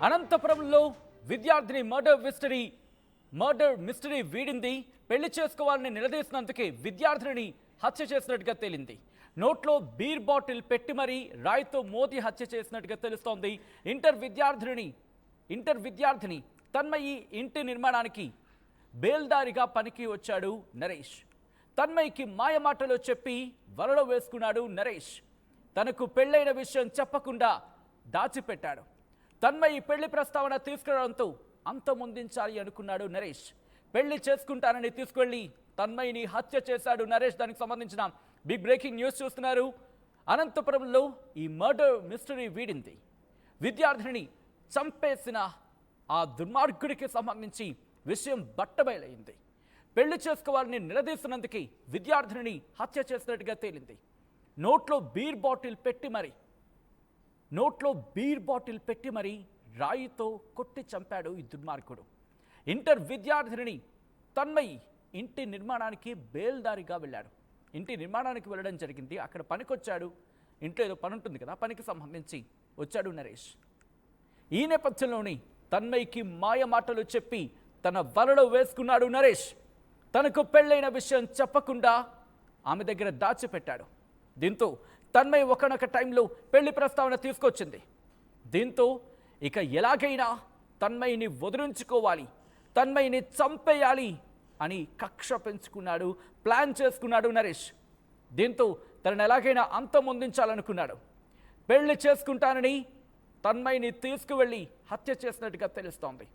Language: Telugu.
అనంతపురంలో విద్యార్థిని మర్డర్ మిస్టరీ వీడింది. పెళ్లి చేసుకోవాలని నిలదీసినందుకే విద్యార్థిని హత్య చేసినట్టుగా తేలింది. నోట్లో బీర్ బాటిల్ పెట్టి మరీ రాయితో మోదీ హత్య చేసినట్టుగా తెలుస్తోంది. ఇంటర్ విద్యార్థిని తన్మయి ఇంటి నిర్మాణానికి బేల్దారిగా పనికి వచ్చాడు నరేష్. తన్మయికి మాయమాటలో చెప్పి వలలో వేసుకున్నాడు నరేష్. తనకు పెళ్లైన విషయం చెప్పకుండా దాచిపెట్టాడు. తన్మయి పెళ్లి ప్రస్తావన తీసుకురావడంతో అంతమొందించాలి అనుకున్నాడు నరేష్. పెళ్లి చేసుకుంటానని తీసుకెళ్లి తన్మయిని హత్య చేశాడు నరేష్. దానికి సంబంధించిన బిగ్ బ్రేకింగ్ న్యూస్ చూస్తున్నారు. అనంతపురంలో ఈ మర్డర్ మిస్టరీ వీడింది. విద్యార్థిని చంపేసిన ఆ దుర్మార్గుడికి సంబంధించి విషయం బట్టబయలైంది. పెళ్లి చేసుకోవాలని నిలదీసినందుకే విద్యార్థిని హత్య చేసినట్టుగా తేలింది. నోట్లో బీర్ బాటిల్ పెట్టి మరీ రాయితో కొట్టి చంపాడు ఈ దుర్మార్గుడు. ఇంటర్ విద్యార్థిని తన్మయి ఇంటి నిర్మాణానికి బేల్దారిగా వెళ్ళాడు. ఇంటి నిర్మాణానికి వెళ్ళడం జరిగింది. అక్కడ పనికొచ్చాడు. ఇంట్లో ఏదో పని ఉంటుంది కదా, పనికి సంబంధించి వచ్చాడు నరేష్. ఈ నేపథ్యంలోని తన్మయికి మాయ మాటలు చెప్పి తన వలలో వేసుకున్నాడు నరేష్. తనకు పెళ్ళైన విషయం చెప్పకుండా ఆమె దగ్గర దాచిపెట్టాడు. దీంతో తన్మయి ఒకనొక టైంలో పెళ్లి ప్రస్తావన తీసుకొచ్చింది. దీంతో ఇక ఎలాగైనా తన్మయిని వదిలించుకోవాలి, తన్మయిని చంపేయాలి అని కక్ష పెంచుకున్నాడు, ప్లాన్ చేసుకున్నాడు నరేష్. దీంతో తనను ఎలాగైనా అంతమొందించాలనుకున్నాడు. పెళ్లి చేసుకుంటానని తన్మయిని తీసుకువెళ్ళి హత్య చేసినట్టుగా తెలుస్తోంది.